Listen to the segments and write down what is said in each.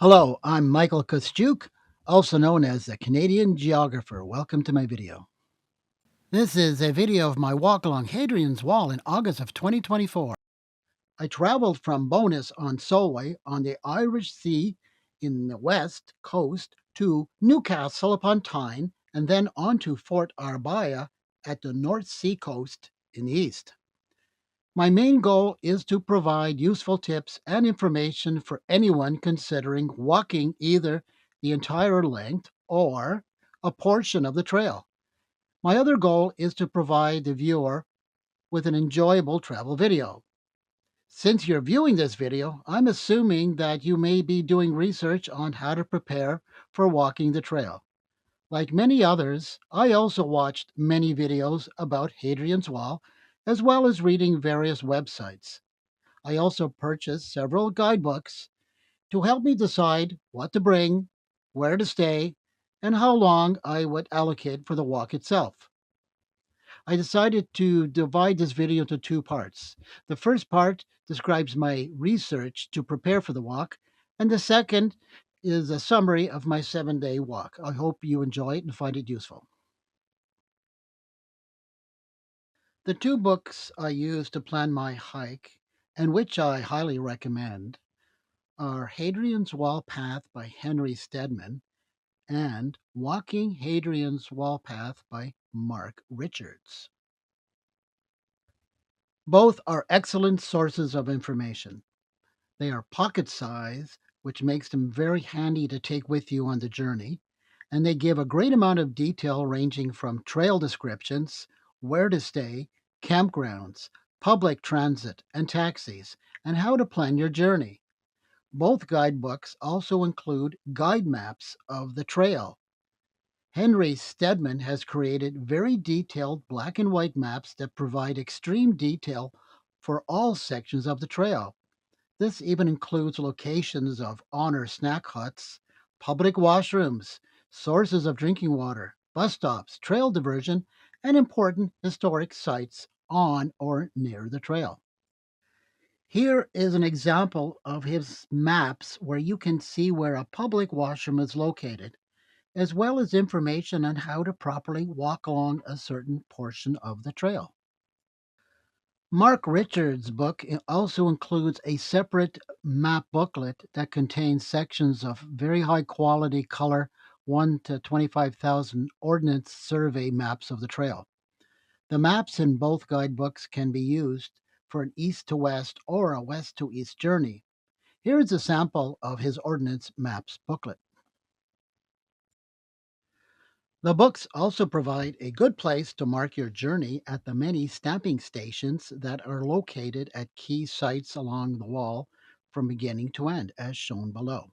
Hello, I'm Michael Kostyuk, also known as the Canadian Geographer. Welcome to my video. This is a video of my walk along Hadrian's Wall in August of 2024. I traveled from Bowness on Solway on the Irish Sea in the west coast to Newcastle upon Tyne and then on to Fort Arbaya at the North Sea coast in the east. My main goal is to provide useful tips and information for anyone considering walking either the entire length or a portion of the trail. My other goal is to provide the viewer with an enjoyable travel video. Since you're viewing this video, I'm assuming that you may be doing research on how to prepare for walking the trail. Like many others, I also watched many videos about Hadrian's Wall, as well as reading various websites. I also purchased several guidebooks to help me decide what to bring, where to stay, and how long I would allocate for the walk itself. I decided to divide this video into two parts. The first part describes my research to prepare for the walk, and the second is a summary of my 7-day walk. I hope you enjoy it and find it useful. The two books I used to plan my hike, and which I highly recommend, are Hadrian's Wall Path by Henry Stedman and Walking Hadrian's Wall Path by Mark Richards. Both are excellent sources of information. They are pocket size, which makes them very handy to take with you on the journey, and they give a great amount of detail ranging from trail descriptions, where to stay, campgrounds, public transit, and taxis, and how to plan your journey. Both guidebooks also include guide maps of the trail. Henry Stedman has created very detailed black and white maps that provide extreme detail for all sections of the trail. This even includes locations of honor snack huts, public washrooms, sources of drinking water, bus stops, trail diversion, and important historic sites on or near the trail. Here is an example of his maps where you can see where a public washroom is located, as well as information on how to properly walk along a certain portion of the trail. Mark Richards' book also includes a separate map booklet that contains sections of very high quality color 1 to 25,000 Ordnance survey maps of the trail. The maps in both guidebooks can be used for an east to west or a west to east journey. Here is a sample of his Ordnance Maps booklet. The books also provide a good place to mark your journey at the many stamping stations that are located at key sites along the wall from beginning to end, as shown below.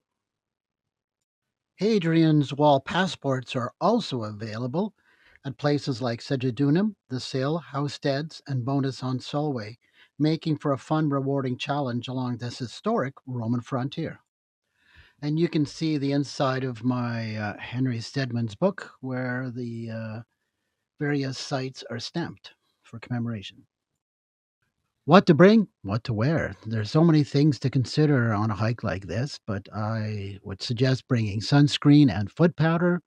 Hadrian's Wall passports are also available at places like Sedudunum, the Sale, Housesteads, and Bowness on Solway, making for a fun, rewarding challenge along this historic Roman frontier. And you can see the inside of my Henry Stedman's book where the various sites are stamped for commemoration. What to bring, what to wear. There's so many things to consider on a hike like this, but I would suggest bringing sunscreen and foot powder.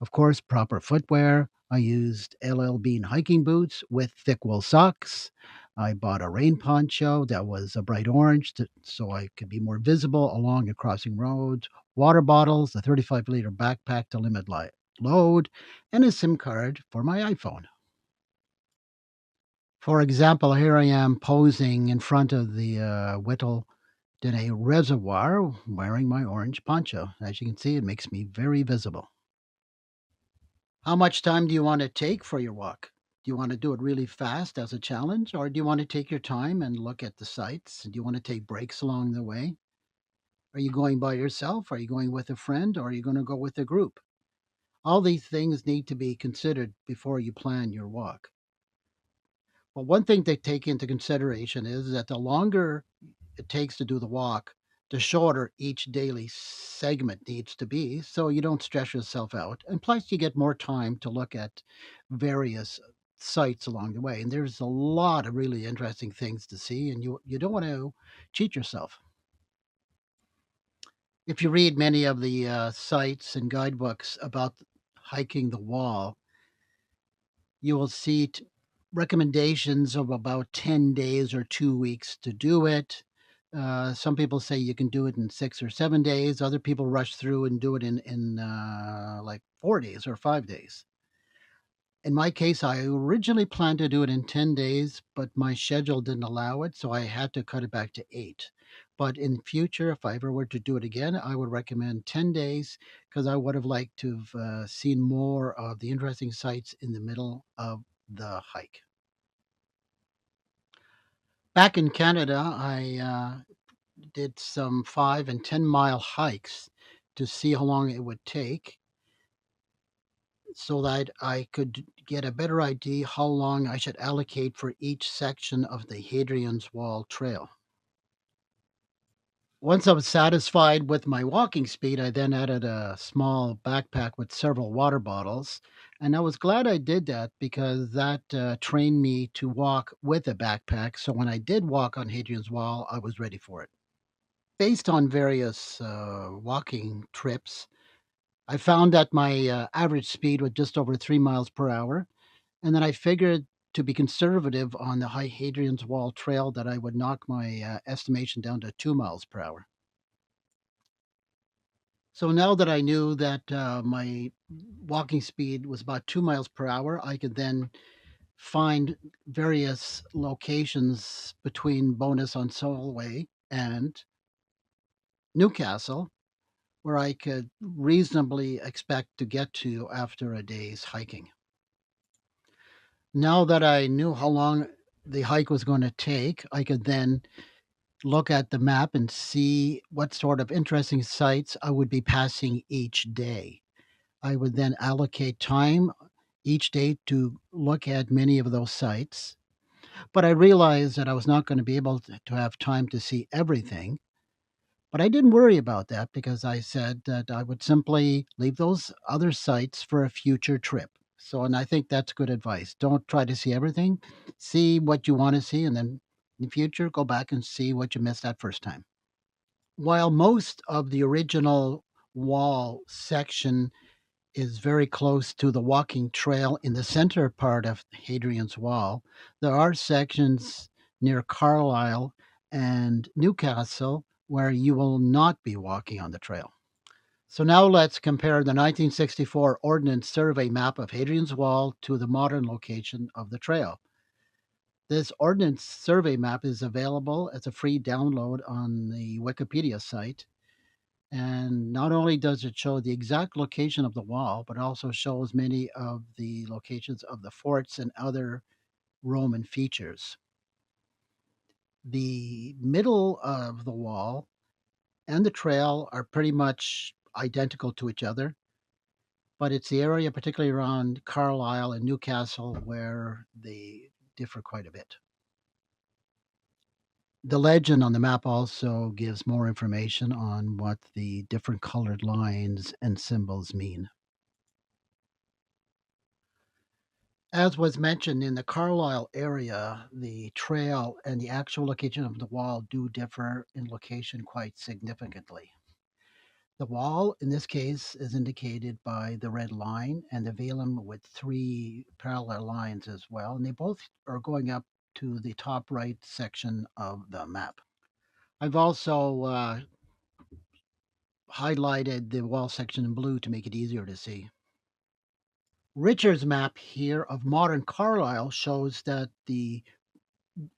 Of course, proper footwear. I used LL Bean hiking boots with thick wool socks. I bought a rain poncho that was a bright orange so I could be more visible along and crossing roads. Water bottles, a 35-liter backpack to limit load, and a SIM card for my iPhone. For example, here I am posing in front of the Whittle Dene Reservoir wearing my orange poncho. As you can see, it makes me very visible. How much time do you want to take for your walk? Do you want to do it really fast as a challenge, or do you want to take your time and look at the sights? Do you want to take breaks along the way? Are you going by yourself? Are you going with a friend? Or are you going to go with a group? All these things need to be considered before you plan your walk. Well, one thing to take into consideration is that the longer it takes to do the walk, the shorter each daily segment needs to be so you don't stress yourself out. And plus, you get more time to look at various sites along the way. And there's a lot of really interesting things to see, and you don't want to cheat yourself. If you read many of the sites and guidebooks about hiking the wall, you will see recommendations of about 10 days or 2 weeks to do it. Some people say you can do it in 6 or 7 days. Other people rush through and do it in like 4 days or 5 days. In my case, I originally planned to do it in 10 days, but my schedule didn't allow it, so I had to cut it back to 8. But in future, if I ever were to do it again, I would recommend 10 days because I would have liked to have seen more of the interesting sites in the middle of the hike. Back in Canada, I did some 5 and 10 mile hikes to see how long it would take so that I could get a better idea how long I should allocate for each section of the Hadrian's Wall Trail. Once I was satisfied with my walking speed, I then added a small backpack with several water bottles. And I was glad I did that because that trained me to walk with a backpack. So when I did walk on Hadrian's Wall, I was ready for it. Based on various walking trips, I found that my average speed was just over 3 miles per hour. And then I figured to be conservative on the High Hadrian's Wall Trail that I would knock my estimation down to 2 miles per hour. So now that I knew that my walking speed was about 2 miles per hour, I could then find various locations between Bowness on Solway and Newcastle where I could reasonably expect to get to after a day's hiking. Now that I knew how long the hike was going to take, I could then look at the map and see what sort of interesting sites I would be passing each day. I would then allocate time each day to look at many of those sites. But I realized that I was not going to be able to have time to see everything. But I didn't worry about that because I said that I would simply leave those other sites for a future trip. So, and I think that's good advice. Don't try to see everything. See what you want to see, and then in the future, go back and see what you missed that first time. While most of the original wall section is very close to the walking trail in the center part of Hadrian's Wall, there are sections near Carlisle and Newcastle where you will not be walking on the trail. So now let's compare the 1964 Ordnance survey map of Hadrian's Wall to the modern location of the trail. This Ordnance survey map is available as a free download on the Wikipedia site. And not only does it show the exact location of the wall, but also shows many of the locations of the forts and other Roman features. The middle of the wall and the trail are pretty much identical to each other, but it's the area, particularly around Carlisle and Newcastle, where they differ quite a bit. The legend on the map also gives more information on what the different colored lines and symbols mean. As was mentioned in the Carlisle area, the trail and the actual location of the wall do differ in location quite significantly. The wall, in this case, is indicated by the red line and the velum with three parallel lines as well. And they both are going up to the top right section of the map. I've also highlighted the wall section in blue to make it easier to see. Richard's map here of modern Carlisle shows that the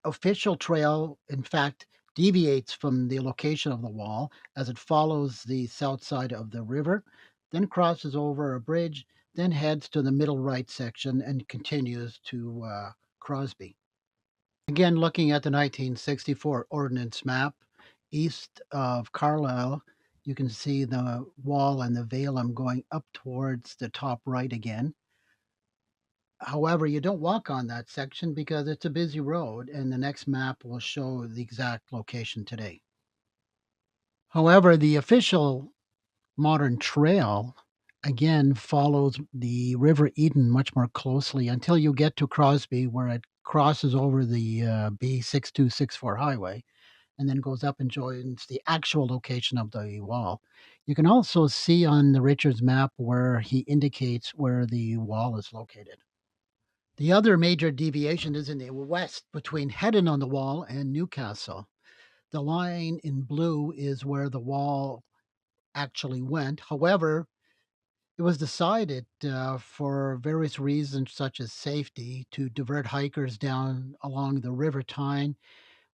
official trail, in fact, deviates from the location of the wall as it follows the south side of the river, then crosses over a bridge, then heads to the middle right section and continues to Crosby. Again, looking at the 1964 Ordnance map, east of Carlisle, you can see the wall and the velum going up towards the top right again. However, you don't walk on that section because it's a busy road, and the next map will show the exact location today. However, the official modern trail again follows the River Eden much more closely until you get to Crosby, where it crosses over the B6264 highway. and then goes up and joins the actual location of the wall. You can also see on the Richards map where he indicates where the wall is located. The other major deviation is in the west between Hedden on the wall and Newcastle. The line in blue is where the wall actually went. However, it was decided for various reasons, such as safety, to divert hikers down along the River Tyne,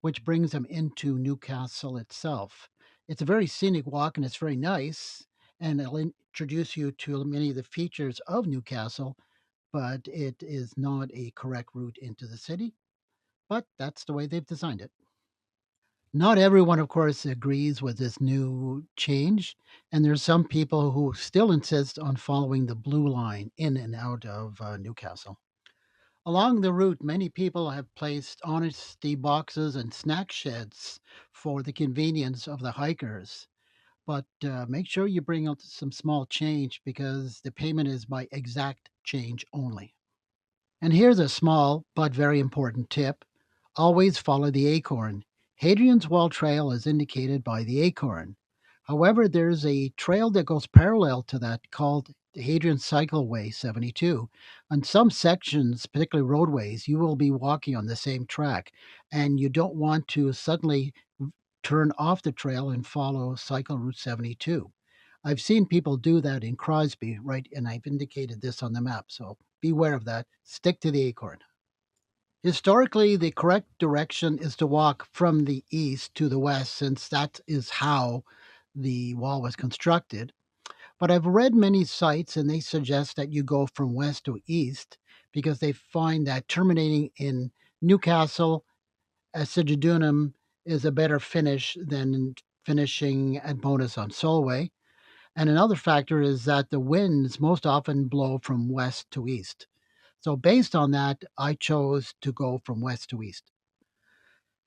which brings them into Newcastle itself. It's a very scenic walk and it's very nice, and it'll introduce you to many of the features of Newcastle, but it is not a correct route into the city. But that's the way they've designed it. Not everyone, of course, agrees with this new change, and there's some people who still insist on following the blue line in and out of Newcastle. Along the route, many people have placed honesty boxes and snack sheds for the convenience of the hikers. But make sure you bring out some small change because the payment is by exact change only. And here's a small but very important tip: always follow the acorn. Hadrian's Wall Trail is indicated by the acorn. However, there's a trail that goes parallel to that called the Hadrian Cycleway 72. On some sections, particularly roadways, you will be walking on the same track, and you don't want to suddenly turn off the trail and follow Cycle Route 72. I've seen people do that in Crosby, right? And I've indicated this on the map. So beware of that. Stick to the acorn. Historically, the correct direction is to walk from the east to the west, since that is how the wall was constructed. But I've read many sites and they suggest that you go from west to east because they find that terminating in Newcastle, Acidudunum, is a better finish than finishing at Bowness on Solway. And another factor is that the winds most often blow from west to east. So, based on that, I chose to go from west to east.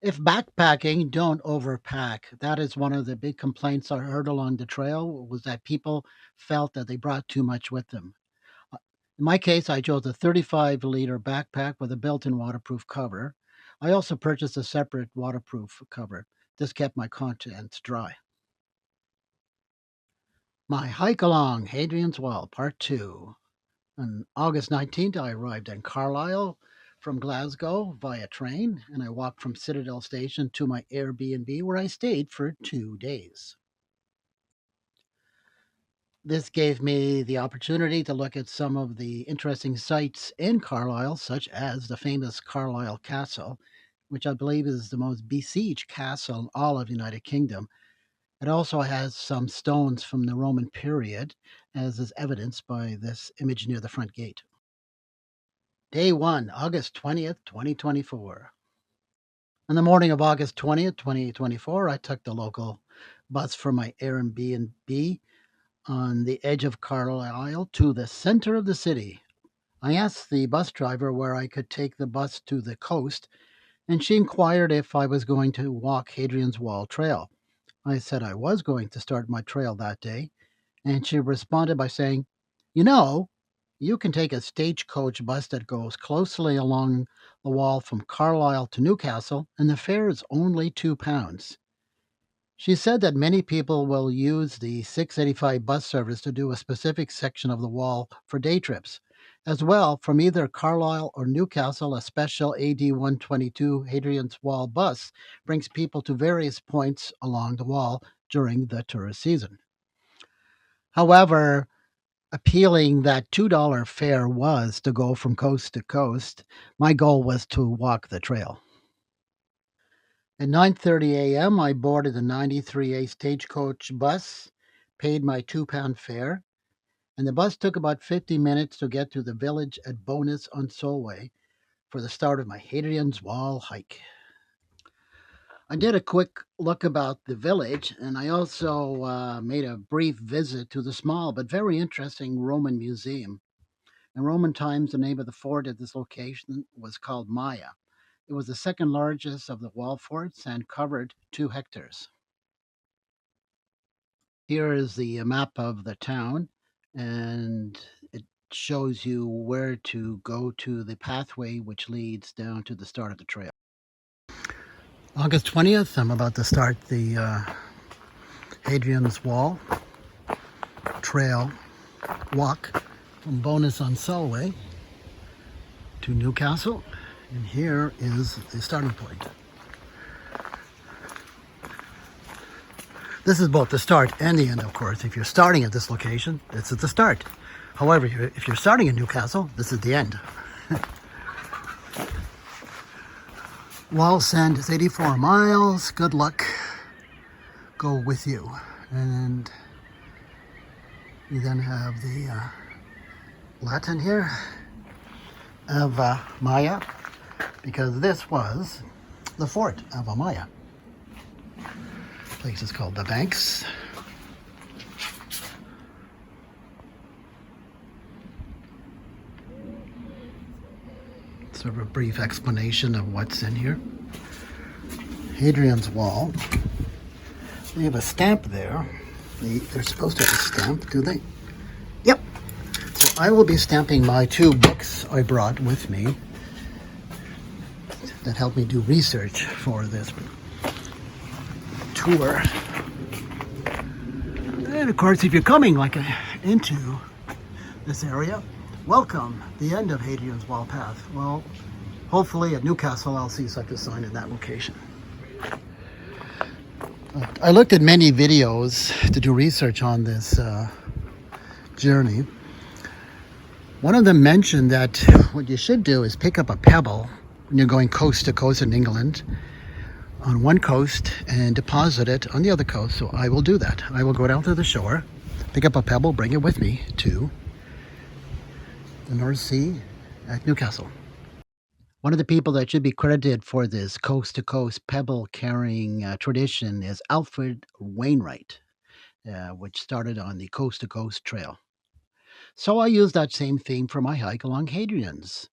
If backpacking, don't overpack. That is one of the big complaints I heard along the trail was that people felt that they brought too much with them. In my case, I chose a 35-liter backpack with a built-in waterproof cover. I also purchased a separate waterproof cover. This kept my contents dry. My hike along Hadrian's Wall, Part 2. On August 19th, I arrived in Carlisle from Glasgow via train, and I walked from Citadel Station to my Airbnb where I stayed for 2 days. This gave me the opportunity to look at some of the interesting sites in Carlisle, such as the famous Carlisle Castle, which I believe is the most besieged castle in all of the United Kingdom. It also has some stones from the Roman period, as is evidenced by this image near the front gate. Day 1, August 20th, 2024. On the morning of August 20th, 2024, I took the local bus from my Airbnb on the edge of Carlisle to the center of the city. I asked the bus driver where I could take the bus to the coast, and she inquired if I was going to walk Hadrian's Wall Trail. I said I was going to start my trail that day, and she responded by saying, "You know, you can take a stagecoach bus that goes closely along the wall from Carlisle to Newcastle, and the fare is only £2." She said that many people will use the 685 bus service to do a specific section of the wall for day trips. As well, from either Carlisle or Newcastle, a special AD 122 Hadrian's Wall bus brings people to various points along the wall during the tourist season. However, appealing that $2 fare was to go from coast to coast, my goal was to walk the trail. At 9:30 a.m., I boarded the 93A stagecoach bus, paid my £2 fare, and the bus took about 50 minutes to get to the village at Bowness on Solway for the start of my Hadrian's Wall hike. I did a quick look about the village, and I also made a brief visit to the small but very interesting Roman museum. In Roman times, the name of the fort at this location was called Maya. It was the second largest of the wall forts and covered 2 hectares. Here is the map of the town, and it shows you where to go to the pathway which leads down to the start of the trail. August 20th, I'm about to start the Hadrian's Wall trail walk from Bowness on Solway to Newcastle, and here is the starting point. This is both the start and the end, of course. If you're starting at this location, this is the start. However, if you're starting in Newcastle, this is the end. Wall send is 84 miles. Good luck. Go with you. And you then have the Latin here of Maya, because this was the fort of Maya. The place is called the Banks. Sort of a brief explanation of what's in here. Hadrian's Wall. They have a stamp there. They're supposed to have a stamp, do they? Yep. So I will be stamping my 2 books I brought with me that helped me do research for this tour. And of course, if you're coming into this area, welcome, the end of Hadrian's Wall path. Well, hopefully at Newcastle I'll see such a sign in that location. I looked at many videos to do research on this journey. One of them mentioned that what you should do is pick up a pebble when you're going coast to coast in England on one coast and deposit it on the other coast. So I will do that. I will go down to the shore, pick up a pebble, bring it with me to the North Sea at Newcastle. One of the people that should be credited for this coast-to-coast pebble-carrying tradition is Alfred Wainwright, which started on the coast-to-coast trail. So I used that same theme for my hike along Hadrian's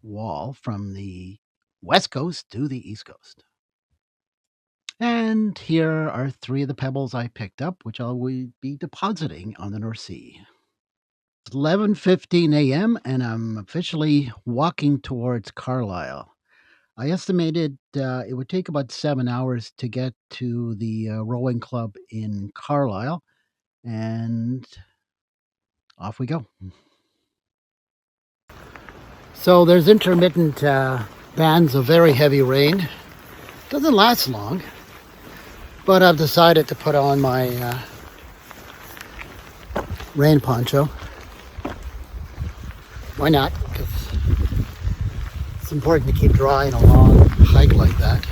Wall from the west coast to the east coast. And here are 3 of the pebbles I picked up, which I will be depositing on the North Sea. 11:15 a.m. and I'm officially walking towards Carlisle. I estimated it would take about 7 hours to get to the rowing club in Carlisle, and off we go. So there's intermittent bands of very heavy rain. Doesn't last long, but I've decided to put on my rain poncho. Why not? Because it's important to keep dry in a long hike like that.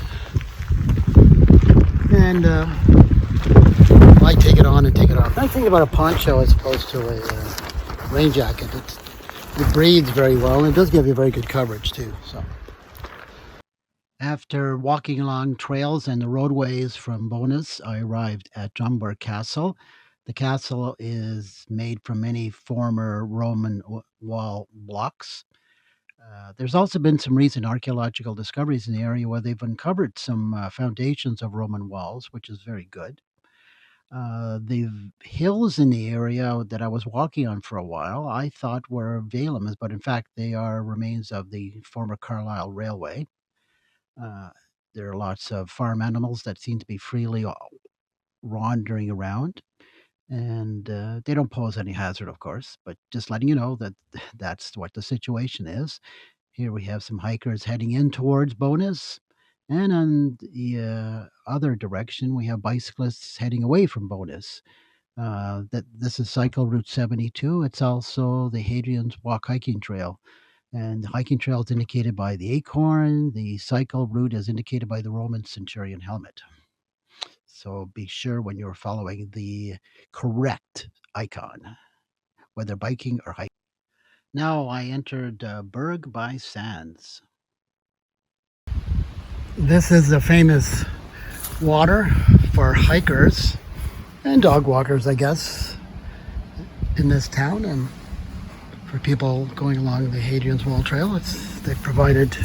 And I take it on and take it off. Nice thing about a poncho as opposed to a rain jacket, it breathes very well, and it does give you very good coverage too. So, after walking along trails and the roadways from Bowness, I arrived at Drumburg Castle. The castle is made from many former Roman wall blocks. There's also been some recent archaeological discoveries in the area where they've uncovered some foundations of Roman walls, which is very good. The hills in the area that I was walking on for a while, I thought were Valums, but in fact they are remains of the former Carlisle Railway. There are lots of farm animals that seem to be freely wandering around. And they don't pose any hazard, of course, but just letting you know that that's what the situation is. Here we have some hikers heading in towards Bowness, and on the other direction, we have bicyclists heading away from Bowness. This is Cycle Route 72. It's also the Hadrian's Walk hiking trail. And the hiking trail is indicated by the acorn. The cycle route is indicated by the Roman centurion helmet. So be sure when you're following the correct icon, whether biking or hiking. Now I entered Berg by Sands. This is the famous water for hikers and dog walkers, I guess, in this town. And for people going along the Hadrian's Wall Trail, they've provided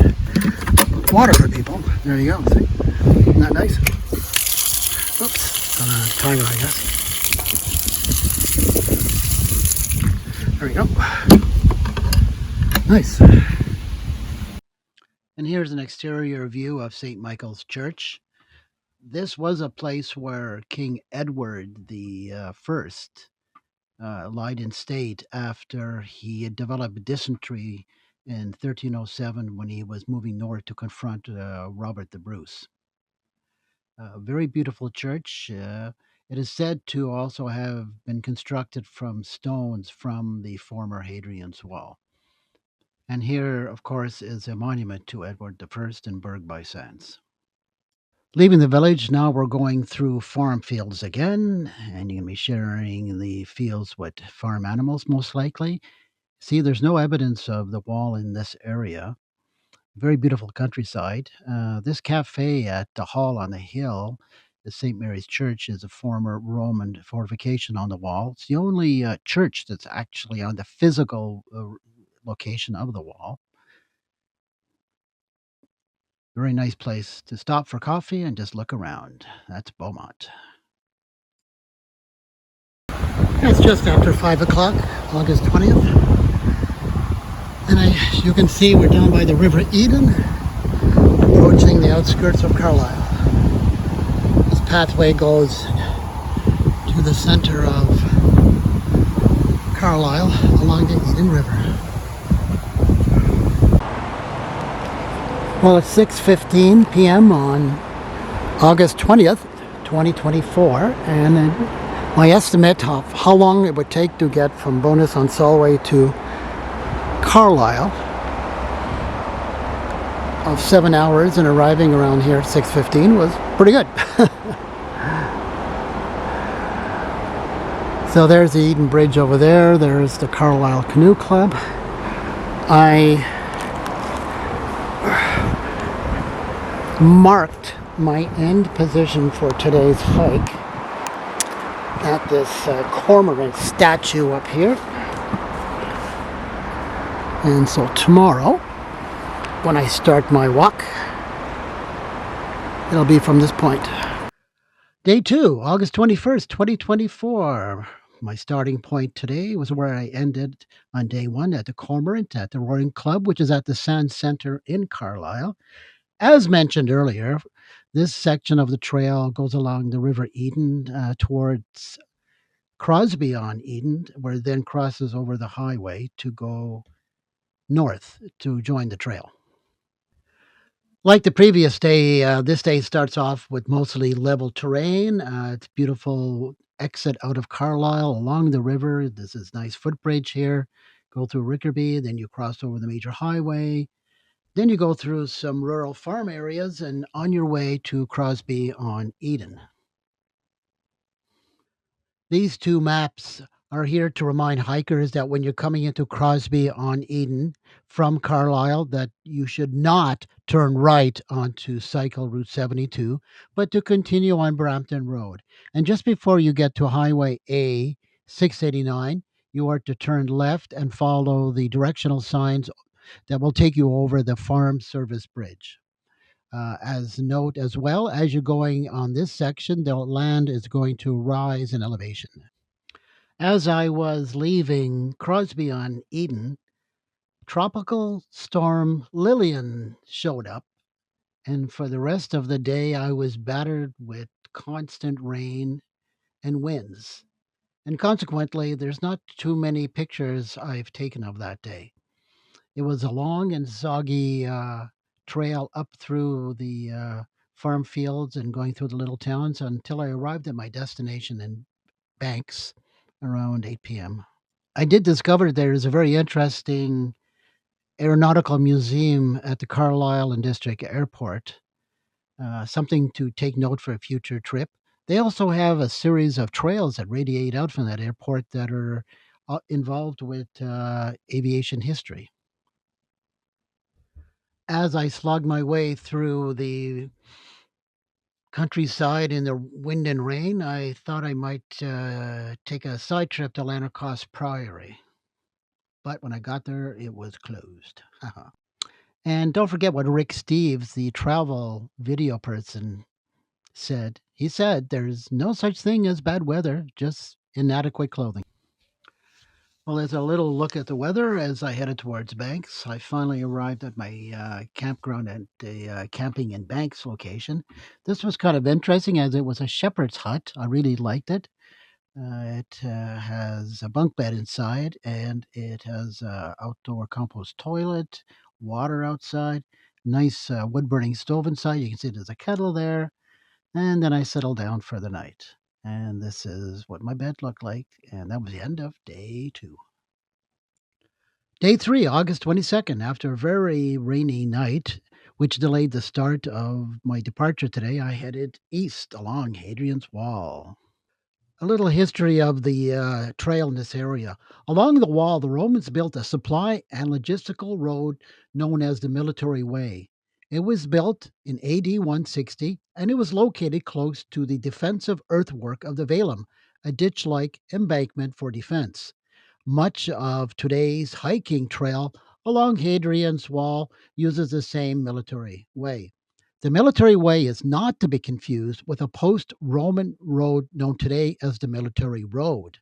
water for people. There you go. See? Isn't that nice? Oops, gonna time it, I guess. There we go. Nice. And here's an exterior view of St. Michael's Church. This was a place where King Edward the First lied in state after he had developed dysentery in 1307 when he was moving north to confront Robert the Bruce. A very beautiful church. It is said to also have been constructed from stones from the former Hadrian's wall. And here, of course, is a monument to Edward the First in Berg by Sands. Leaving the village, now we're going through farm fields again, and you're going to be sharing the fields with farm animals, most likely. See, there's no evidence of the wall in this area. Very beautiful countryside. This cafe at the Hall on the Hill, the St. Mary's Church, is a former Roman fortification on the wall. It's the only church that's actually on the physical location of the wall. Very nice place to stop for coffee and just look around. That's Beaumont. It's just after 5 o'clock, August 20th. And you can see we're down by the River Eden, approaching the outskirts of Carlisle. This pathway goes to the center of Carlisle along the Eden River. Well, it's 6:15 p.m. on August 20th, 2024, and my estimate of how long it would take to get from Bowness on Solway to Carlisle of 7 hours and arriving around here at 6:15 was pretty good. So there's the Eden Bridge over there. There's the Carlisle Canoe Club. I marked my end position for today's hike at this cormorant statue up here. And so tomorrow, when I start my walk, it'll be from this point. Day 2, August 21st, 2024. My starting point today was where I ended on day 1 at the Cormorant at the Roaring Club, which is at the Sand Center in Carlisle. As mentioned earlier, this section of the trail goes along the River Eden towards Crosby on Eden, where it then crosses over the highway to go north to join the trail. Like the previous day, this day starts off with mostly level terrain. It's beautiful exit out of Carlisle along the river. This is nice footbridge here. Go through Rickerby, then you cross over the major highway. Then you go through some rural farm areas and on your way to Crosby on Eden. These two maps are here to remind hikers that when you're coming into Crosby on Eden from Carlisle, that you should not turn right onto Cycle Route 72, but to continue on Brampton Road. And just before you get to Highway A 689, you are to turn left and follow the directional signs that will take you over the Farm Service Bridge. As note as well, as you're going on this section, the land is going to rise in elevation. As I was leaving Crosby on Eden, Tropical Storm Lillian showed up, and for the rest of the day, I was battered with constant rain and winds. And consequently, there's not too many pictures I've taken of that day. It was a long and soggy trail up through the farm fields and going through the little towns until I arrived at my destination in Banks around 8 p.m. I did discover there is a very interesting aeronautical museum at the Carlisle and District Airport, something to take note for a future trip. They also have a series of trails that radiate out from that airport that are involved with aviation history. As I slogged my way through the countryside in the wind and rain, I thought I might take a side trip to Lanarkos Priory. But when I got there, it was closed. And don't forget what Rick Steves, the travel video person, said. He said there's no such thing as bad weather, just inadequate clothing. Well, as a little look at the weather as I headed towards Banks, I finally arrived at my campground at the Camping in Banks location. This was kind of interesting as it was a shepherd's hut. I really liked it. It has a bunk bed inside and it has a outdoor compost toilet, water outside, nice wood burning stove inside. You can see there's a kettle there. And then I settled down for the night. And this is what my bed looked like. And that was the end of day two. Day three, August 22nd, after a very rainy night, which delayed the start of my departure today, I headed east along Hadrian's Wall. A little history of the trail in this area. Along the wall, the Romans built a supply and logistical road known as the Military Way. It was built in AD 160 and it was located close to the defensive earthwork of the Velum, a ditch like embankment for defense. Much of today's hiking trail along Hadrian's Wall uses the same military way. The military way is not to be confused with a post Roman road known today as the Military Road,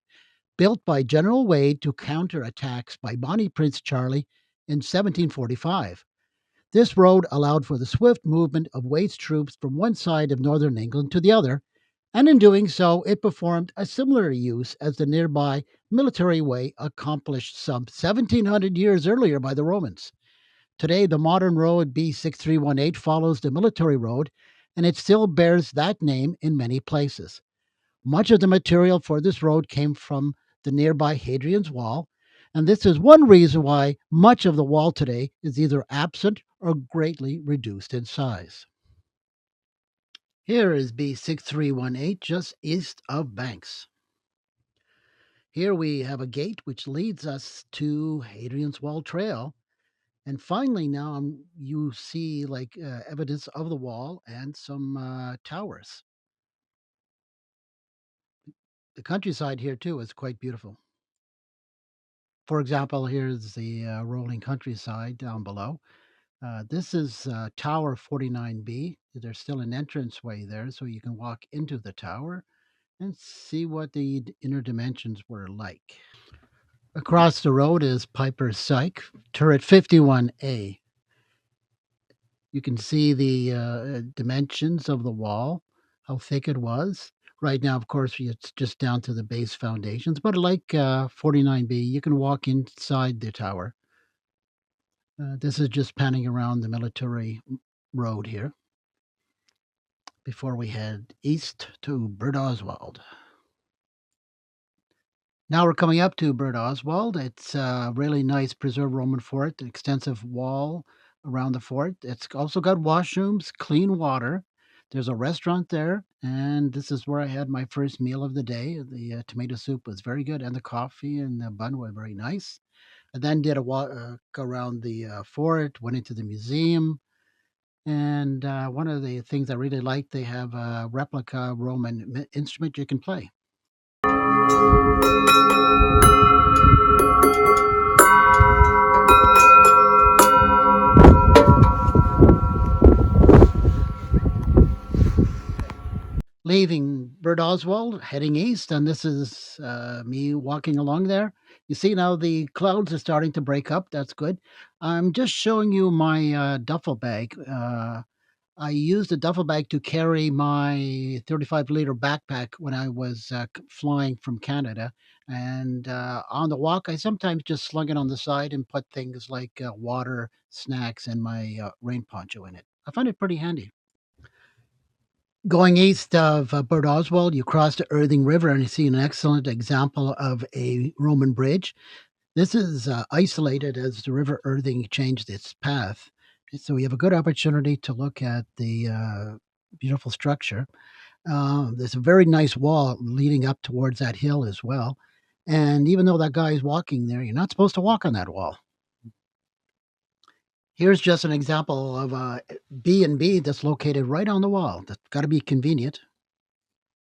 built by General Wade to counter attacks by Bonnie Prince Charlie in 1745. This road allowed for the swift movement of Wade's troops from one side of northern England to the other, and in doing so, it performed a similar use as the nearby military way accomplished some 1700 years earlier by the Romans. Today, the modern road B6318 follows the military road, and it still bears that name in many places. Much of the material for this road came from the nearby Hadrian's Wall, and this is one reason why much of the wall today is either absent or greatly reduced in size. Here is B6318 just east of Banks. Here we have a gate which leads us to Hadrian's Wall Trail. And finally, now you see like evidence of the wall and some towers. The countryside here too is quite beautiful. For example, here's the rolling countryside down below. This is Tower 49B. There's still an entranceway there, so you can walk into the tower and see what the inner dimensions were like. Across the road is Piper's Psych, turret 51A. You can see the dimensions of the wall, how thick it was. Right now, of course, it's just down to the base foundations, but like 49B, you can walk inside the tower. This is just panning around the military road here before we head east to Bird Oswald. Now we're coming up to Bird Oswald. It's a really nice preserved Roman fort, an extensive wall around the fort. It's also got washrooms, clean water. There's a restaurant there, and this is where I had my first meal of the day. The tomato soup was very good, and the coffee and the bun were very nice. I then did a walk around the fort, went into the museum, and one of the things I really liked, they have a replica Roman instrument you can play. Leaving Bird Oswald, heading east, and this is me walking along there. You see now the clouds are starting to break up. That's good. I'm just showing you my duffel bag. I used a duffel bag to carry my 35-liter backpack when I was flying from Canada. And on the walk, I sometimes just slung it on the side and put things like water, snacks, and my rain poncho in it. I find it pretty handy. Going east of Port Oswald, you cross the Irthing River and you see an excellent example of a Roman bridge. This is isolated as the River Irthing changed its path. So you have a good opportunity to look at the beautiful structure. There's a very nice wall leading up towards that hill as well. And even though that guy is walking there, you're not supposed to walk on that wall. Here's just an example of a B&B that's located right on the wall. That's got to be convenient.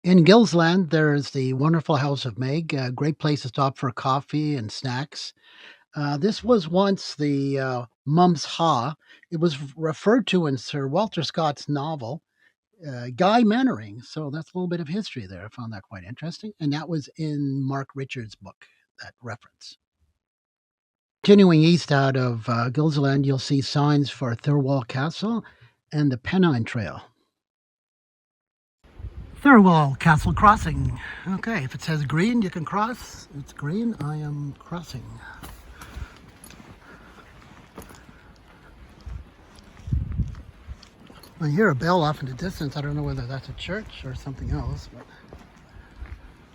In Gillsland, there's the wonderful House of Meg, a great place to stop for coffee and snacks. This was once the Mum's Ha. It was referred to in Sir Walter Scott's novel, Guy Mannering. So that's a little bit of history there. I found that quite interesting. And that was in Mark Richards' book, that reference. Continuing east out of Gilsland, you'll see signs for Thirlwall Castle and the Pennine Trail. Thirlwall Castle crossing. Okay, if it says green, you can cross. It's green, I am crossing. I hear a bell off in the distance. I don't know whether that's a church or something else. But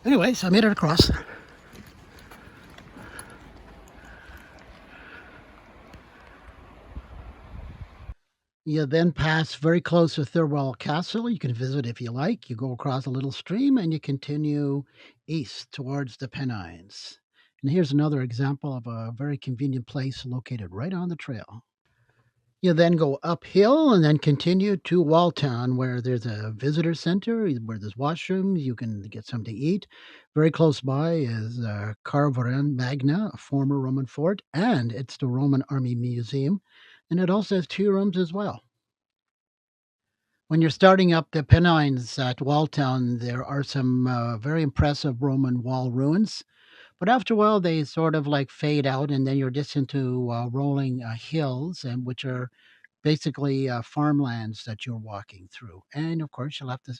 anyways, I made it across. You then pass very close to Thirlwall Castle. You can visit if you like. You go across a little stream and you continue east towards the Pennines. And here's another example of a very convenient place located right on the trail. You then go uphill and then continue to Walltown, where there's a visitor center, where there's washrooms. You can get something to eat. Very close by is Carvaran Magna, a former Roman fort, and it's the Roman Army Museum. And it also has 2 rooms as well. When you're starting up the Pennines at Walltown, there are some very impressive Roman wall ruins. But after a while, they sort of like fade out, and then you're just into rolling hills, and which are basically farmlands that you're walking through. And of course, you'll have to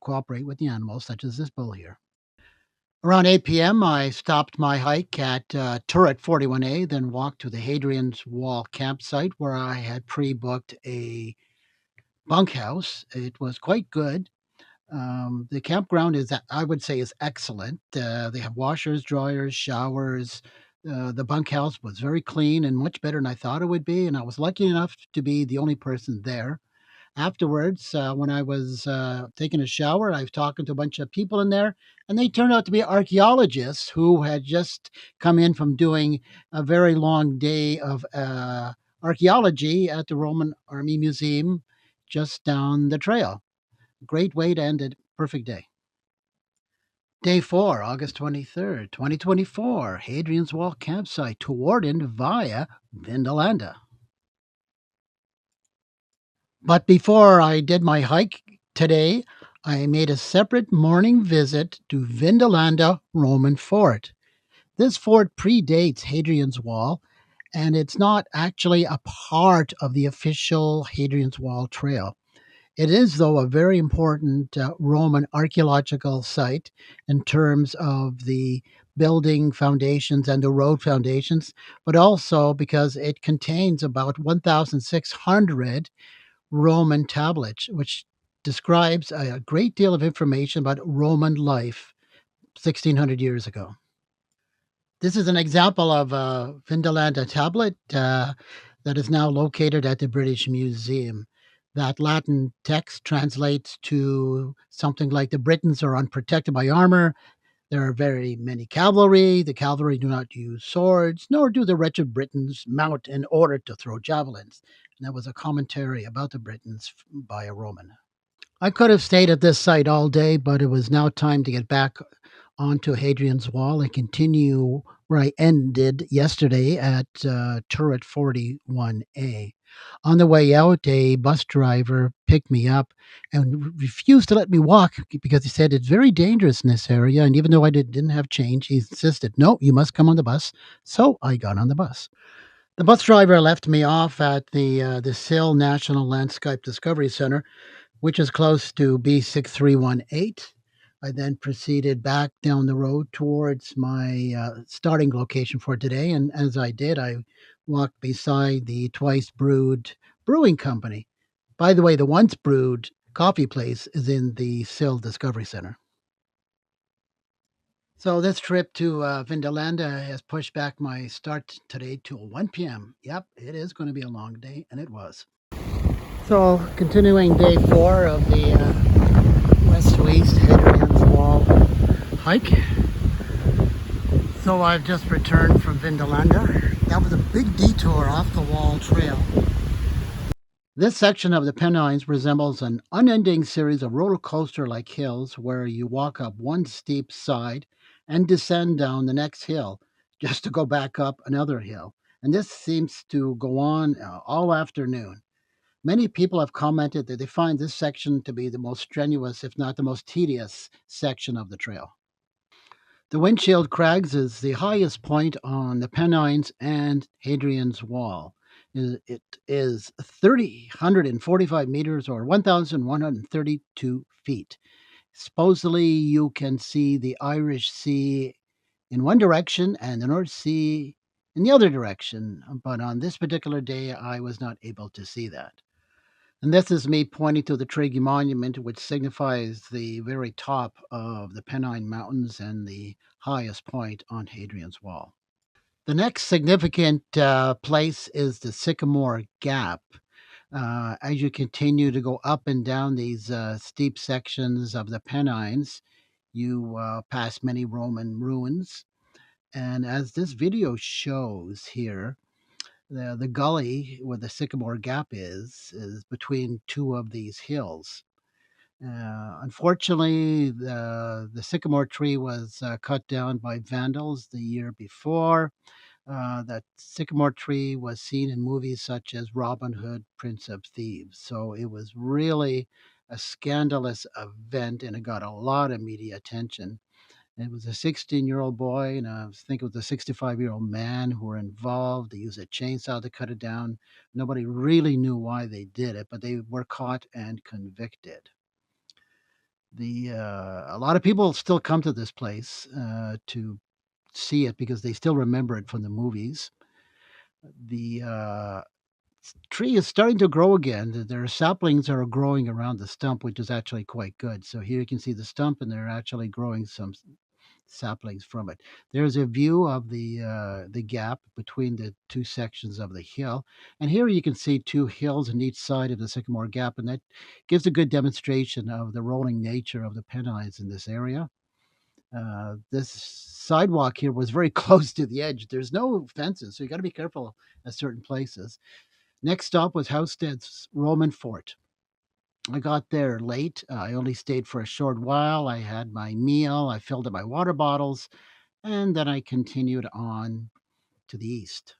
cooperate with the animals, such as this bull here. Around 8 p.m., I stopped my hike at Turret 41A, then walked to the Hadrian's Wall campsite where I had pre booked a bunkhouse. It was quite good. The campground is, I would say, is excellent. They have washers, dryers, showers. The bunkhouse was very clean and much better than I thought it would be. And I was lucky enough to be the only person there. Afterwards, when I was taking a shower, I was talking to a bunch of people in there, and they turned out to be archaeologists who had just come in from doing a very long day of archaeology at the Roman Army Museum just down the trail. Great way to end it. Perfect day. Day 4, August 23rd, 2024, Hadrian's Wall campsite to Ordnance via Vindolanda. But before I did my hike today, I made a separate morning visit to Vindolanda Roman Fort. This fort predates Hadrian's Wall, and it's not actually a part of the official Hadrian's Wall trail. It is, though, a very important Roman archaeological site in terms of the building foundations and the road foundations, but also because it contains about 1,600 Roman tablets, which describes a great deal of information about Roman life 1,600 years ago. This is an example of a Vindolanda tablet that is now located at the British Museum. That Latin text translates to something like the Britons are unprotected by armor. There are very many cavalry. The cavalry do not use swords, nor do the wretched Britons mount in order to throw javelins. And that was a commentary about the Britons by a Roman. I could have stayed at this site all day, but it was now time to get back onto Hadrian's Wall and continue where I ended yesterday at Turret 41A. On the way out, a bus driver picked me up and refused to let me walk because he said it's very dangerous in this area. And even though I didn't have change, he insisted, no, you must come on the bus. So I got on the bus. The bus driver left me off at the Sill National Landscape Discovery Center, which is close to B6318. I then proceeded back down the road towards my starting location for today. And as I did, I walked beside the Twice Brewed Brewing Company. By the way, the Once Brewed coffee place is in the Sill Discovery Center. So this trip to Vindolanda has pushed back my start today to 1 p.m. Yep, it is going to be a long day, and it was. So continuing day 4 of the west to east Hadrian's Wall hike. So I've just returned from Vindolanda. That was a big detour off the wall trail. This section of the Pennines resembles an unending series of roller coaster-like hills where you walk up one steep side and descend down the next hill just to go back up another hill. And this seems to go on all afternoon. Many people have commented that they find this section to be the most strenuous, if not the most tedious, section of the trail. The Windshield Crags is the highest point on the Pennines and Hadrian's Wall. It is 345 meters or 1,132 feet. Supposedly, you can see the Irish Sea in one direction and the North Sea in the other direction. But on this particular day, I was not able to see that. And this is me pointing to the Triggy Monument, which signifies the very top of the Pennine Mountains and the highest point on Hadrian's Wall. The next significant place is the Sycamore Gap. As you continue to go up and down these steep sections of the Pennines, you pass many Roman ruins. And as this video shows here, the gully where the Sycamore Gap is between two of these hills. Unfortunately, the sycamore tree was cut down by vandals the year before. That sycamore tree was seen in movies such as Robin Hood, Prince of Thieves. So it was really a scandalous event and it got a lot of media attention. It was a 16-year-old boy and I think it was a 65-year-old man who were involved. They used a chainsaw to cut it down. Nobody really knew why they did it, but they were caught and convicted. A lot of people still come to this place to see it because they still remember it from the movies. The tree is starting to grow again. There are saplings that are growing around the stump, which is actually quite good. So here you can see the stump, and they're actually growing some saplings from it. There's a view of the gap between the two sections of the hill, and here you can see two hills on each side of the Sycamore Gap, and that gives a good demonstration of the rolling nature of the Pennines in this area. This sidewalk here was very close to the edge. There's no fences, so you got to be careful at certain places. Next stop was Housted's Roman Fort. I got there late. I only stayed for a short while. I had my meal, I filled up my water bottles, and then I continued on to the east.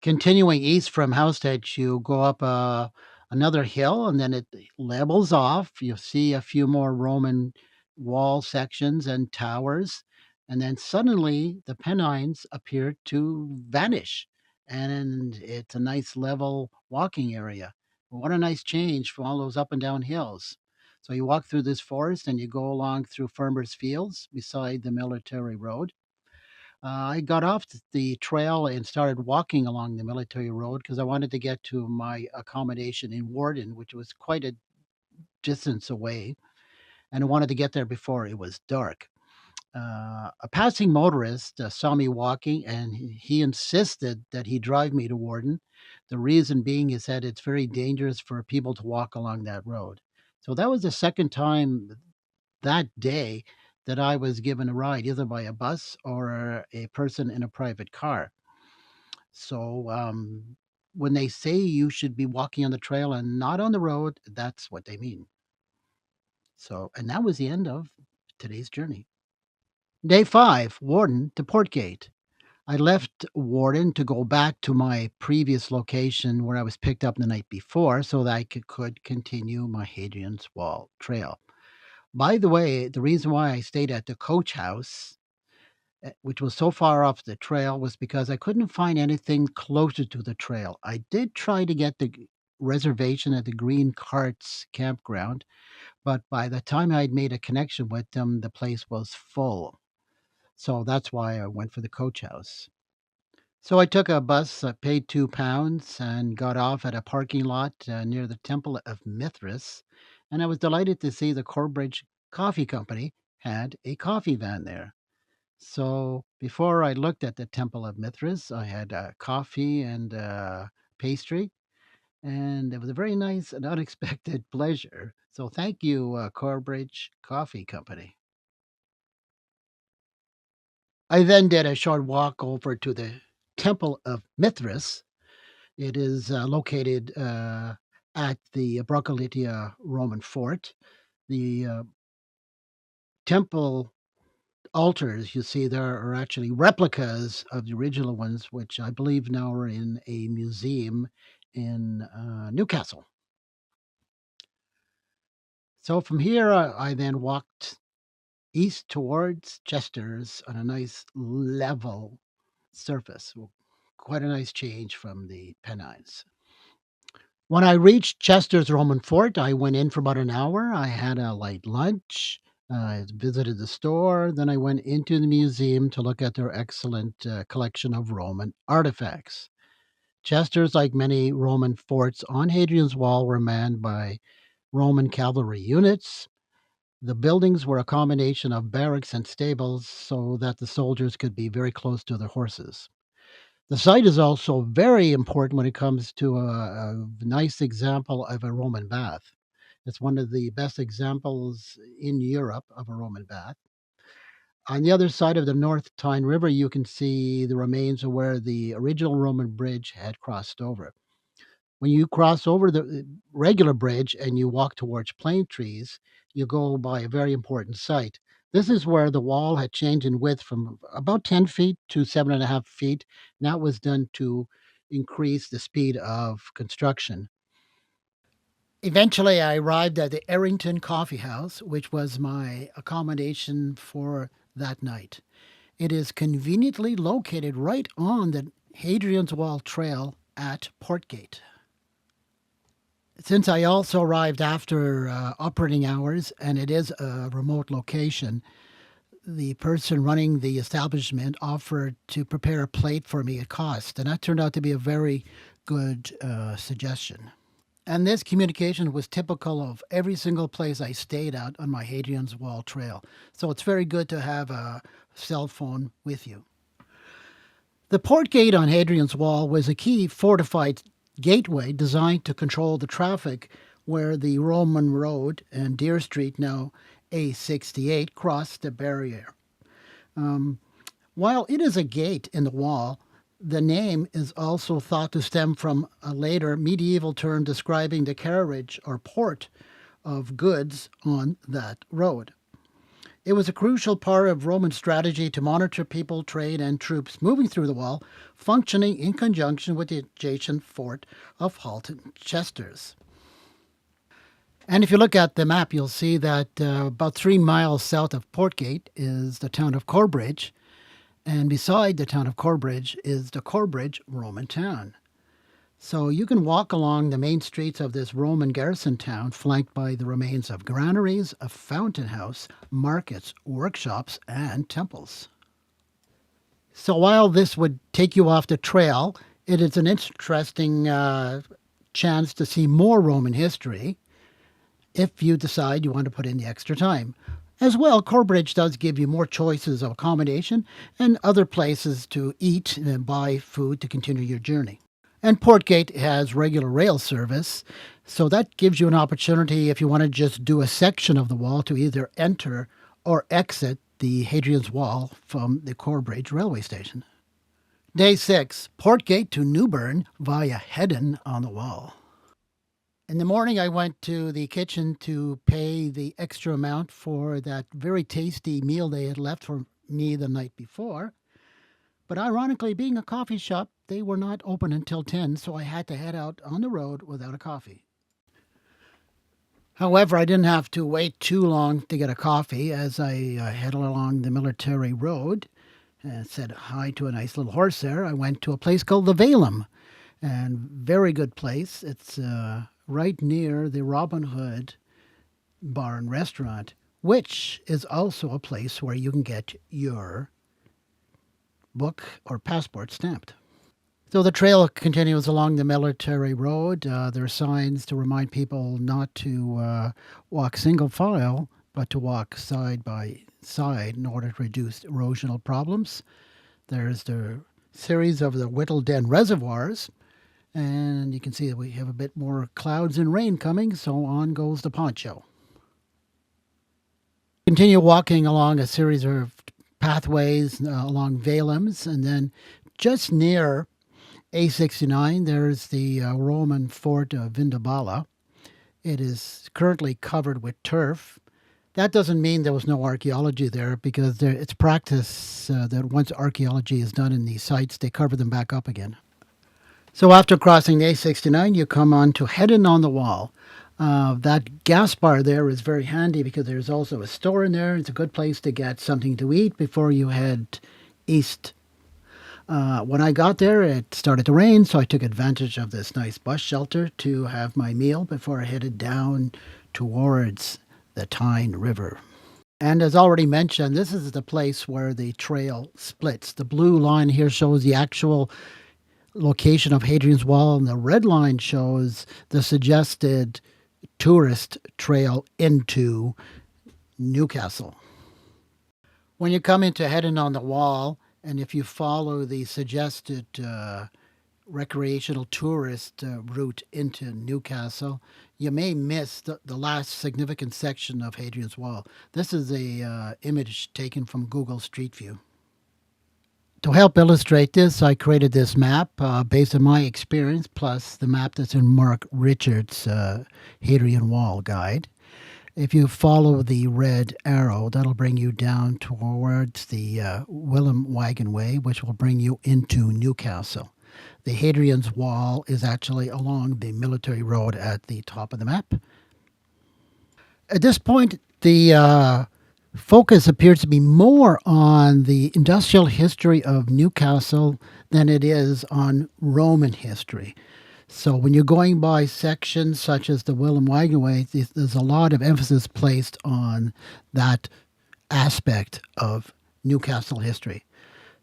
Continuing east from Housestead, you go up another hill and then it levels off. You'll see a few more Roman wall sections and towers. And then suddenly the Pennines appear to vanish. And it's a nice level walking area. What a nice change from all those up and down hills. So you walk through this forest and you go along through farmers' fields beside the military road. I got off the trail and started walking along the military road because I wanted to get to my accommodation in Warden, which was quite a distance away, and I wanted to get there before it was dark. A passing motorist saw me walking and he insisted that he drive me to Warden. The reason being is that it's very dangerous for people to walk along that road. So that was the second time that day that I was given a ride, either by a bus or a person in a private car. So when they say you should be walking on the trail and not on the road, that's what they mean. So, and that was the end of today's journey. Day 5, Warden to Portgate. I left Warden to go back to my previous location where I was picked up the night before so that I could continue my Hadrian's Wall trail. By the way, the reason why I stayed at the coach house, which was so far off the trail, was because I couldn't find anything closer to the trail. I did try to get the reservation at the Green Carts campground, but by the time I'd made a connection with them, the place was full. So that's why I went for the coach house. So I took a bus, paid £2, and got off at a parking lot near the Temple of Mithras. And I was delighted to see the Corbridge Coffee Company had a coffee van there. So before I looked at the Temple of Mithras, I had coffee and pastry, and it was a very nice and unexpected pleasure. So thank you, Corbridge Coffee Company. I then did a short walk over to the Temple of Mithras. It is located at the Broccolitia Roman fort. The temple altars you see there are actually replicas of the original ones, which I believe now are in a museum in Newcastle. So from here, I then walked east towards Chester's on a nice level surface. Well, quite a nice change from the Pennines. When I reached Chester's Roman fort, I went in for about an hour. I had a light lunch. I visited the store. Then I went into the museum to look at their excellent collection of Roman artifacts. Chester's, like many Roman forts on Hadrian's Wall, were manned by Roman cavalry units. The buildings were a combination of barracks and stables so that the soldiers could be very close to their horses. The site is also very important when it comes to a nice example of a Roman bath. It's one of the best examples in Europe of a Roman bath. On the other side of the North Tyne River, you can see the remains of where the original Roman bridge had crossed over. When you cross over the regular bridge and you walk towards plane trees, you go by a very important site. This is where the wall had changed in width from about 10 feet to 7.5 feet. And that was done to increase the speed of construction. Eventually, I arrived at the Errington Coffee House, which was my accommodation for that night. It is conveniently located right on the Hadrian's Wall Trail at Portgate. Since I also arrived after operating hours and it is a remote location, the person running the establishment offered to prepare a plate for me at cost. And that turned out to be a very good suggestion. And this communication was typical of every single place I stayed at on my Hadrian's Wall Trail. So it's very good to have a cell phone with you. The port gate on Hadrian's Wall was a key fortified gateway designed to control the traffic where the Roman Road and Deer Street, now A68, crossed the barrier. While it is a gate in the wall, the name is also thought to stem from a later medieval term describing the carriage or port of goods on that road. It was a crucial part of Roman strategy to monitor people, trade, and troops moving through the wall, functioning in conjunction with the adjacent fort of Halton Chesters. And if you look at the map, you'll see that about 3 miles south of Portgate is the town of Corbridge, and beside the town of Corbridge is the Corbridge Roman town. So you can walk along the main streets of this Roman garrison town, flanked by the remains of granaries, a fountain house, markets, workshops, and temples. So while this would take you off the trail, it is an interesting chance to see more Roman history if you decide you want to put in the extra time. As well, Corbridge does give you more choices of accommodation and other places to eat and buy food to continue your journey. And Portgate has regular rail service, so that gives you an opportunity if you want to just do a section of the wall to either enter or exit the Hadrian's Wall from the Corbridge railway station. Day 6, Portgate to Newburn via Heddon on the Wall. In the morning, I went to the kitchen to pay the extra amount for that very tasty meal they had left for me the night before. But ironically, being a coffee shop, they were not open until 10, so I had to head out on the road without a coffee. However, I didn't have to wait too long to get a coffee as I headed along the military road and said hi to a nice little horse there. I went to a place called the Valem, and very good place. It's right near the Robin Hood Bar and Restaurant, which is also a place where you can get your book or passport stamped. So the trail continues along the military road. There are signs to remind people not to walk single file, but to walk side by side in order to reduce erosional problems. There's the series of the Whittle Den reservoirs, and you can see that we have a bit more clouds and rain coming, so on goes the poncho. Continue walking along a series of pathways along Valens, and then just near A69, there's the Roman fort of Vindobala. It is currently covered with turf. That doesn't mean there was no archaeology there, because it's practice that once archaeology is done in these sites, they cover them back up again. So after crossing the A69, you come on to Heddon on the Wall. That gas bar there is very handy because there's also a store in there. It's a good place to get something to eat before you head east. When I got there, it started to rain, so I took advantage of this nice bus shelter to have my meal before I headed down towards the Tyne River. And as already mentioned, this is the place where the trail splits. The blue line here shows the actual location of Hadrian's Wall, and the red line shows the suggested tourist trail into Newcastle. When you come into heading on the wall, and if you follow the suggested recreational tourist route into Newcastle, you may miss the last significant section of Hadrian's Wall. This is a image taken from Google Street View. To help illustrate this, I created this map based on my experience, plus the map that's in Mark Richards' Hadrian Wall guide. If you follow the red arrow, that'll bring you down towards the Willem Wagon Way, which will bring you into Newcastle. The Hadrian's Wall is actually along the military road at the top of the map. At this point, the focus appears to be more on the industrial history of Newcastle than it is on Roman history. So when you're going by sections such as the Willem Wagon Way, there's a lot of emphasis placed on that aspect of Newcastle history.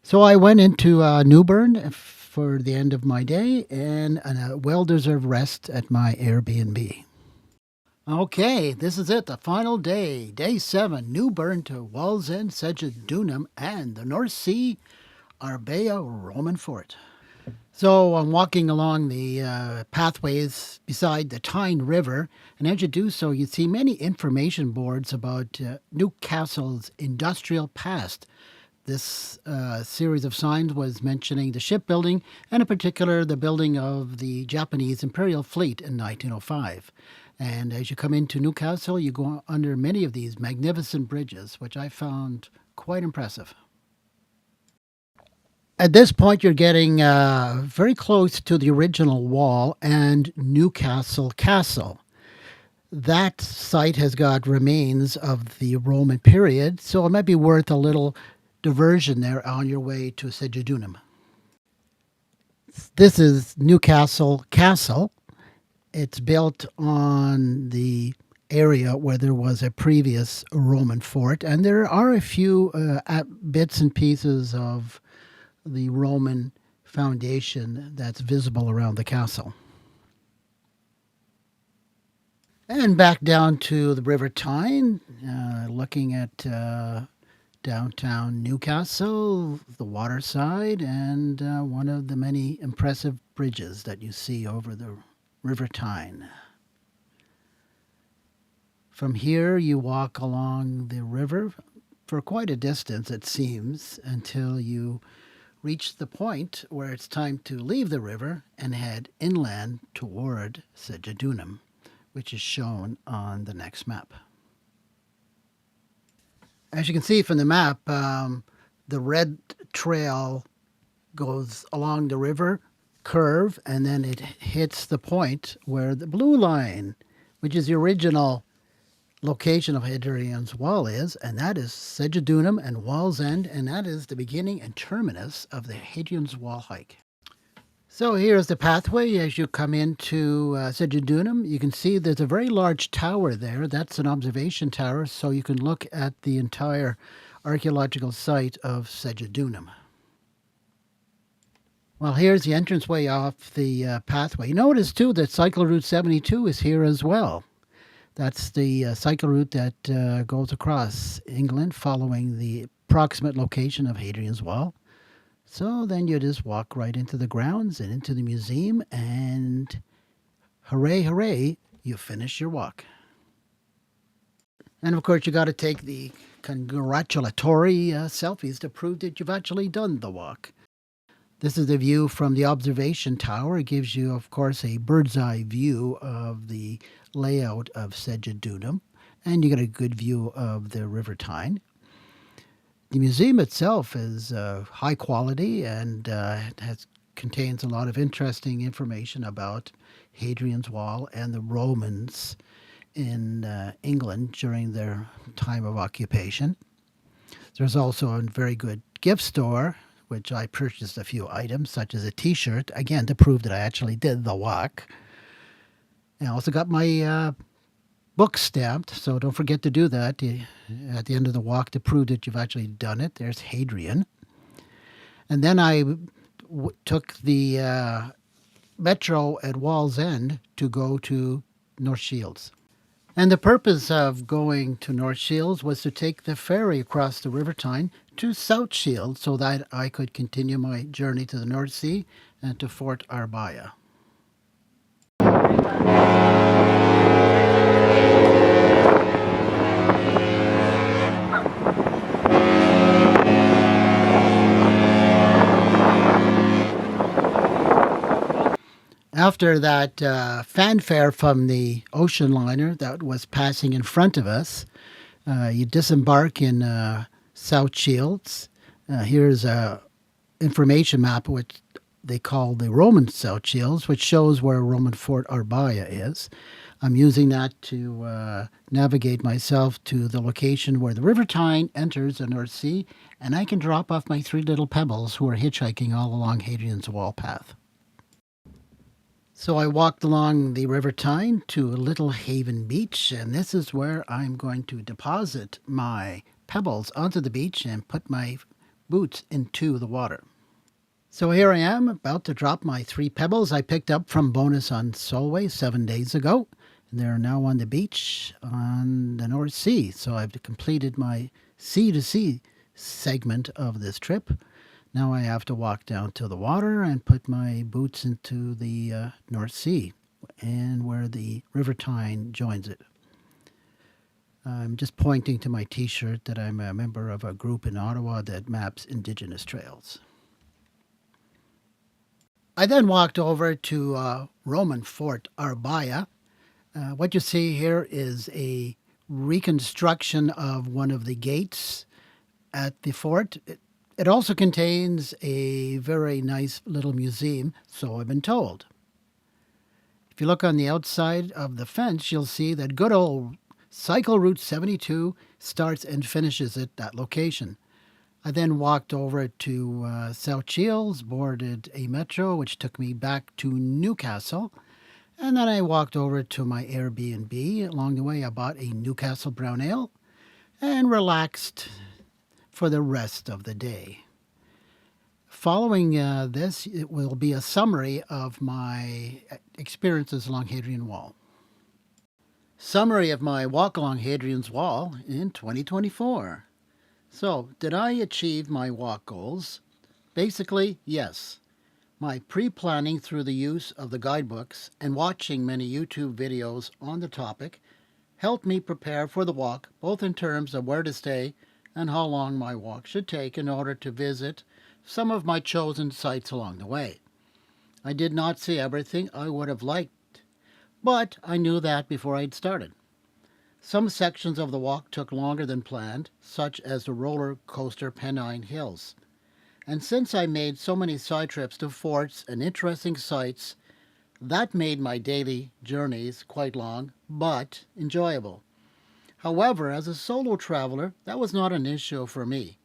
So I went into Newburn for the end of my day and a well-deserved rest at my Airbnb. Okay, this is it, the final day, day 7, Newburn to Wallsend, Segedunum, and the North Sea, Arbea Roman Fort. So I'm walking along the pathways beside the Tyne River, and as you do so, you see many information boards about Newcastle's industrial past. This series of signs was mentioning the shipbuilding, and in particular the building of the Japanese Imperial Fleet in 1905. And as you come into Newcastle, you go under many of these magnificent bridges, which I found quite impressive. At this point, you're getting very close to the original wall and Newcastle Castle. That site has got remains of the Roman period, so it might be worth a little diversion there on your way to Segedunum. This is Newcastle Castle. It's built on the area where there was a previous Roman fort, and there are a few bits and pieces of the Roman foundation that's visible around the castle. And back down to the River Tyne, looking at downtown Newcastle, the waterside, and one of the many impressive bridges that you see over the River Tyne. From here, you walk along the river for quite a distance, it seems, until you reach the point where it's time to leave the river and head inland toward Segedunum, which is shown on the next map. As you can see from the map, the red trail goes along the river curve, and then it hits the point where the blue line, which is the original location of Hadrian's Wall, is, and that is Segedunum and Wallsend, and that is the beginning and terminus of the Hadrian's Wall hike. So here's the pathway as you come into Segedunum. You can see there's a very large tower there. That's an observation tower, so you can look at the entire archaeological site of Segedunum. Well, here's the entranceway off the pathway. Notice, too, that Cycle Route 72 is here as well. That's the cycle route that goes across England following the approximate location of Hadrian's Wall. So then you just walk right into the grounds and into the museum, and hooray, hooray, you finish your walk. And of course, you got to take the congratulatory selfies to prove that you've actually done the walk. This is the view from the observation tower. It gives you, of course, a bird's eye view of the layout of Segedunum, and you get a good view of the River Tyne. The museum itself is high quality and contains a lot of interesting information about Hadrian's Wall and the Romans in England during their time of occupation. There's also a very good gift store, which I purchased a few items, such as a T-shirt, again, to prove that I actually did the walk. I also got my book stamped, so don't forget to do that at the end of the walk to prove that you've actually done it. There's Hadrian. And then I took the metro at Wallsend to go to North Shields. And the purpose of going to North Shields was to take the ferry across the River Tyne to South Shields so that I could continue my journey to the North Sea and to Fort Arbaya. After that fanfare from the ocean liner that was passing in front of us, you disembark in South Shields. Here's a information map, which they call the Roman South Shields, which shows where Roman Fort Arbaya is. I'm using that to navigate myself to the location where the River Tyne enters the North Sea, and I can drop off my three little pebbles who are hitchhiking all along Hadrian's Wall path. So I walked along the River Tyne to Little Haven Beach, and this is where I'm going to deposit my pebbles onto the beach and put my boots into the water. So here I am, about to drop my three pebbles I picked up from Bowness on Solway 7 days ago. And they're now on the beach on the North Sea. So I've completed my sea-to-sea segment of this trip. Now I have to walk down to the water and put my boots into the North Sea and where the River Tyne joins it. I'm just pointing to my T-shirt that I'm a member of a group in Ottawa that maps Indigenous trails. I then walked over to Roman Fort Arbaya. What you see here is a reconstruction of one of the gates at the fort. It also contains a very nice little museum, so I've been told. If you look on the outside of the fence, you'll see that good old Cycle Route 72 starts and finishes at that location. I then walked over to South Shields, boarded a metro, which took me back to Newcastle, and then I walked over to my Airbnb. Along the way, I bought a Newcastle brown ale and relaxed for the rest of the day. Following this, it will be a summary of my experiences along Hadrian Wall. Summary of my walk along Hadrian's Wall in 2024. So, did I achieve my walk goals? Basically, yes. My pre-planning through the use of the guidebooks and watching many YouTube videos on the topic helped me prepare for the walk, both in terms of where to stay and how long my walk should take in order to visit some of my chosen sites along the way. I did not see everything I would have liked, but I knew that before I'd started. Some sections of the walk took longer than planned, such as the roller coaster Pennine Hills. And since I made so many side trips to forts and interesting sites, that made my daily journeys quite long, but enjoyable. However, as a solo traveler, that was not an issue for me.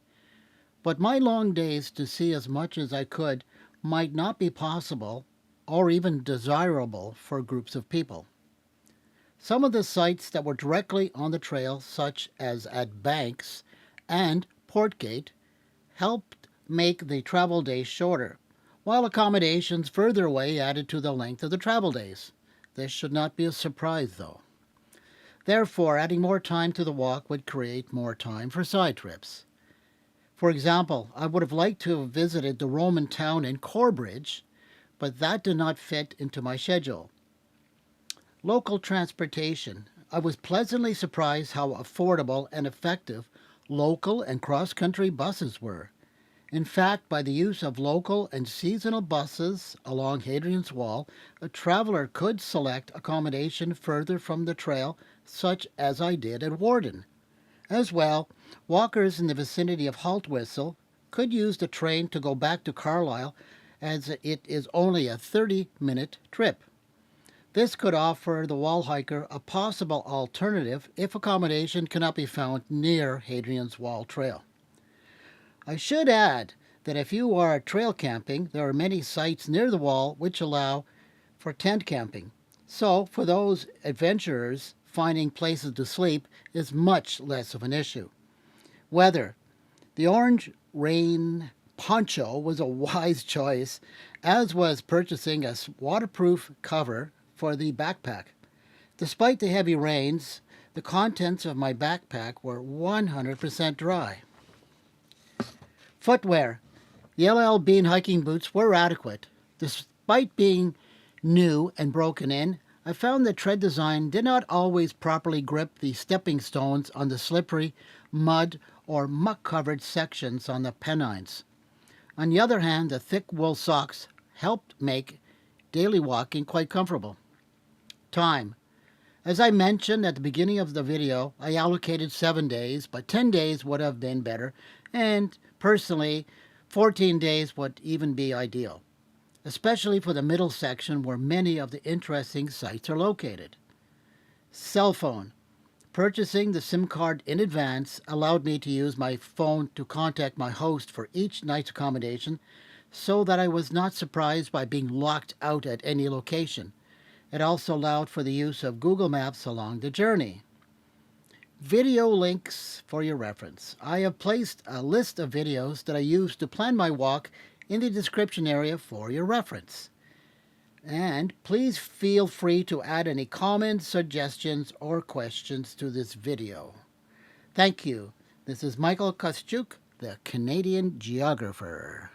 But my long days to see as much as I could might not be possible or even desirable for groups of people. Some of the sites that were directly on the trail, such as at Banks and Portgate, helped make the travel days shorter, while accommodations further away added to the length of the travel days. This should not be a surprise, though. Therefore, adding more time to the walk would create more time for side trips. For example, I would have liked to have visited the Roman town in Corbridge, but that did not fit into my schedule. Local transportation. I was pleasantly surprised how affordable and effective local and cross-country buses were. In fact, by the use of local and seasonal buses along Hadrian's Wall, a traveler could select accommodation further from the trail, such as I did at Warden. As well, walkers in the vicinity of Haltwhistle could use the train to go back to Carlisle, as it is only a 30-minute trip. This could offer the wall hiker a possible alternative if accommodation cannot be found near Hadrian's Wall Trail. I should add that if you are trail camping, there are many sites near the wall which allow for tent camping. So, for those adventurers, finding places to sleep is much less of an issue. Weather. The orange rain poncho was a wise choice, as was purchasing a waterproof cover for the backpack. Despite the heavy rains, the contents of my backpack were 100% dry. Footwear. The LL Bean hiking boots were adequate. Despite being new and broken in, I found the tread design did not always properly grip the stepping stones on the slippery, mud or muck-covered sections on the Pennines. On the other hand, the thick wool socks helped make daily walking quite comfortable. Time. As I mentioned at the beginning of the video, I allocated 7 days, but 10 days would have been better, and personally, 14 days would even be ideal, especially for the middle section where many of the interesting sites are located. Cell phone. Purchasing the SIM card in advance allowed me to use my phone to contact my host for each night's accommodation so that I was not surprised by being locked out at any location. It also allowed for the use of Google Maps along the journey. Video links for your reference. I have placed a list of videos that I used to plan my walk in the description area for your reference. And please feel free to add any comments, suggestions, or questions to this video. Thank you. This is Michael Kostyuk, the Canadian geographer.